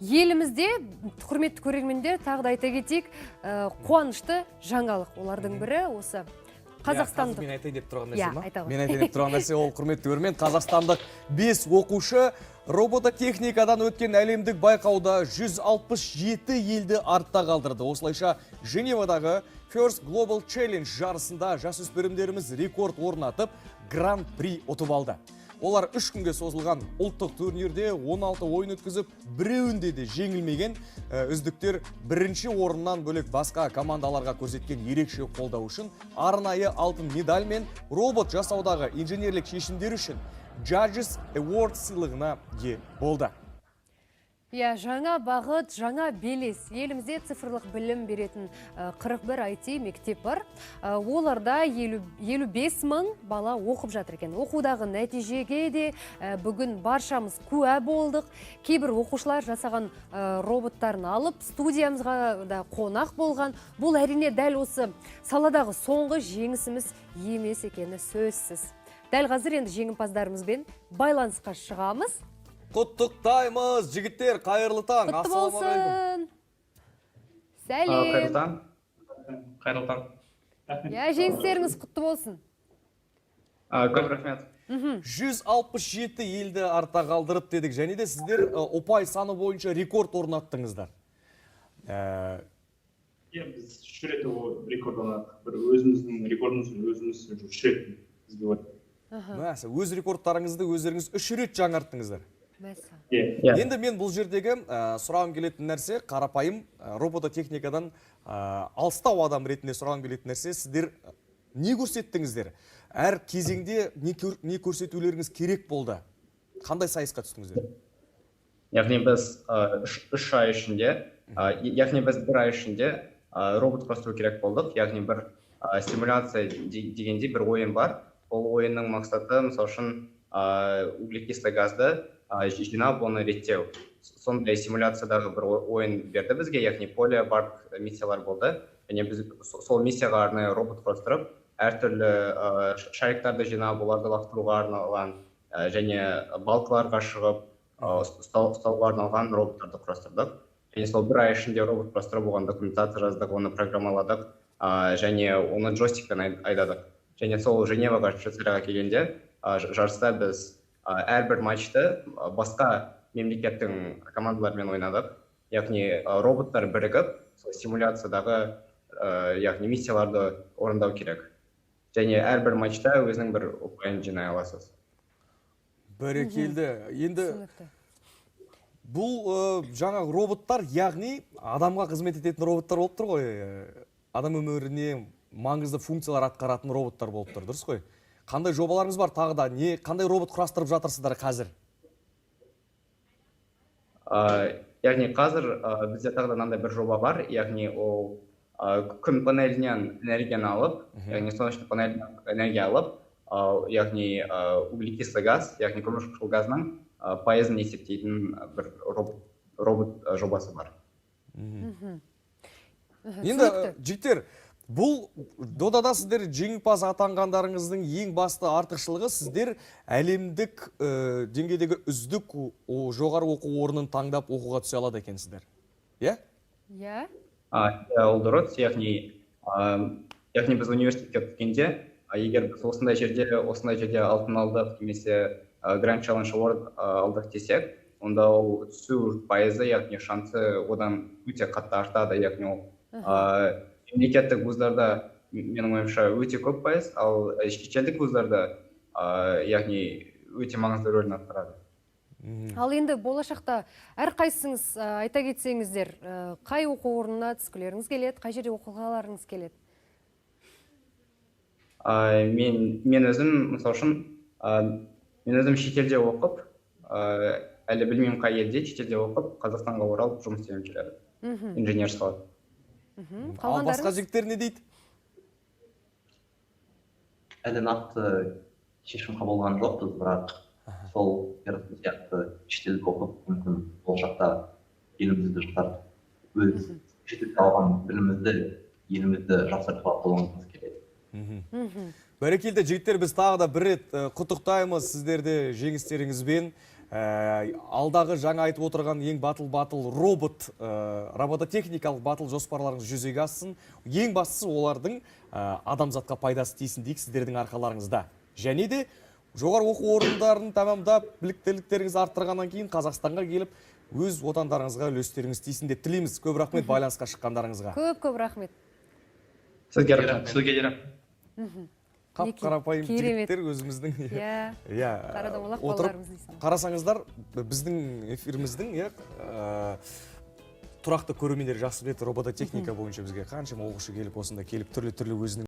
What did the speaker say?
Елімізде, құрметті көрермендер, тағы да айта кетейік, қуанышты жаңалық. Олардың бірі осы қазақстандық. Мен айтайын деп тұрған нәрсе ма? Мен айтайын деп тұрған нәрсе ол, құрметті көрермен, қазақстандық 5 оқушы робототехникадан өткен әлемдік байқауда 167 елді артта қалдырды. Осылайша Женевадағы First Global Challenge жарысында жасөспірімдеріміз рекорд орнатып, гран-при ұтып алды. Олар 3 күнге созылған ұлттық турнирде 16 ойын өткізіп, біреуінде де жеңілмеген. Үздіктер бірінші орыннан бөлек басқа командаларға көрсеткен ерекше қолдау үшін арнайы алтын медаль мен робот жасаудағы инженерлік шешімдер үшін Judges Award сыйлығына ие болды. Жаңа бағыт, жаңа белес. Елімізде цифрлық білім беретін 41 IT мектеп бар. Оларда 55 мың бала оқып жатыр екен. Оқудағы нәтижеге де бүгін баршамыз куә болдық. Кейбір оқушылар жасаған роботтарын алып, студиямызға да қонақ болған. Бұл әрине дәл осы саладағы соңғы жеңісіміз емес екені сөзсіз. Дәл қазір енді жеңімпаздарымызбен байланысқа шығамыз. Құттықтаймыз, жігіттер, қайырлы таң. Құтты болсын. Сәлем. Қайырлы таң. Жеңістеріңіз құтты болсын. Көп рахмет. 167 елді артта қалдырып дедік, және де сіздер ұпай саны бойынша рекорд орнаттыңыздар. Біз үш рет рекорд орнаттық. Бір өзіміздің рекордымызды өзіміз үш рет бізге бар. Өз рекордтарыңызды өздеріңіз 3 рет жаңарттыңыздар. Енді мен бұл жердегі сұрағым келетін нәрсе, қарапайым робототехникадан алыстау адам ретінде сұрағым келетін нәрсе, сіздер не көрсеттіңіздер? Әр кезеңде не көрсетулеріңіз керек болды? Қандай сайысқа түстіңіздер? Яғни біз 3 ай ішінде, яғни біз 1 ай ішінде робот құрастыру керек болдық. Яғни бір симуляция дегенде бір ойын бар. Ол ойынның мақсаты, мысалы үшін, углекислый газды жинап, оны реттеу. Сондай симуляциядағы бір ойын берді бізге, яғни поле бар миссиялар болды. Және біз сол миссияға арнайы робот құрастырып, әртүрлі шариктарды жинап, оларды лақтыруға арналған, және балкаларға шығып, ұстауға арналған роботтарды құрастырдық. Және сол 1 ай ішінде робот құрастырып, оған документация жаздық, оны программаладық, және оны джойстикпен айдадық. Және сол Женеваға, Швейцарияға келгенде, жарыста біз әрбір матчты басқа мемлекеттің командаларымен ойнадық. Яғни роботтар бірігіп, симуляциядағы яғни миссияларды орындау керек. Және әрбір матчта өзінің бір ұпайын жинай аласыз. Бәрекелді. Енді бұл жаңа роботтар, яғни адамға қызмет ететін роботтар болып тұр ғой. Адам өміріне маңызды функциялар атқаратын роботтар болып тұр, дұрыс қой? Қандай жобаларыңыз бар тағы да? Қандай робот құрастырып жатырсыздар қазір? Яғни қазір бізде тағы да мынандай бір жоба бар. Яғни ол күн панелінен энергияны алып, яғни солнечный панелінен энергия алып, яғни углекислый газ, яғни көмірқышқыл газының пайызын есептейтін бір робот жобасы бар. Енді жігіттер, бұл додада сіздер жеңімпаз атанғандарыңыздың ең басты артықшылығы сіздер әлемдік деңгейдегі үздік жоғары оқу орнын таңдап оқуға түсе алады екенсіздер. Иә? Иә. Ол дұрыс, яғни біз университетке түскенде, егер біз осындай жерде алтын алдық, немесе Grand Challenge Award алдық десек, онда ол түсу пайызы, яғни шансы одан өте қатты артады, яғни ол мемлекеттік вуздарда, менің ойымша, өте көп пайыз, ал шетелдік вуздарда, яғни өте маңызды рөлін атқарады. Ал енді болашақта әрқайсыңыз айта кетсеңіздер, қай оқу орнына түскілеріңіз келеді, қай жерде оқығыларыңыз келеді? Мен өзім, мысалы үшін, мен өзім шетелде оқып, әлі білмеймін қай елде, шетелде оқып, Қазақстанға оралып жұмыс істегім келеді. Инженер салады. Ал басқа жігіттер не дейді? Әлі нақты шешім қабылдаған жоқпыз, бірақ сол сияқты шетелдік оқып, мүмкін болашақта елімізді жақсартып, өз шетелде алған білімімізді елімізді жақсартуға қолданғымыз келеді. Бәрекелді жігіттер, біз тағы да бір рет құттықтаймыз сіздерді жеңістеріңізбен. алдағы жаңа айтып отырған ең батыл робот, робототехникалық батыл жоспарларыңыз жүзеге ассын. Ең бастысы олардың адамзатқа пайдасы тисін дейік сіздердің арқаларыңызда. Және де жоғары оқу орындарын тамамдап, біліктіліктеріңізді арттырғаннан кейін Қазақстанға келіп, өз отандарыңызға үлестеріңіз тисін деп тілейміз. Көп рахмет байланысқа шыққандарыңызға. Көп рахмет. Сізге Сізге де рахмет. Қап-қарапайым жігіттер өзіміздің Қарадомалақ отырып балаларымыз дейсің. қарасаңыздар біздің эфиріміздің тұрақты көрермендер жақсы біледі робототехника бойынша бізге қаншама оқушы келіп осында келіп түрлі өзінің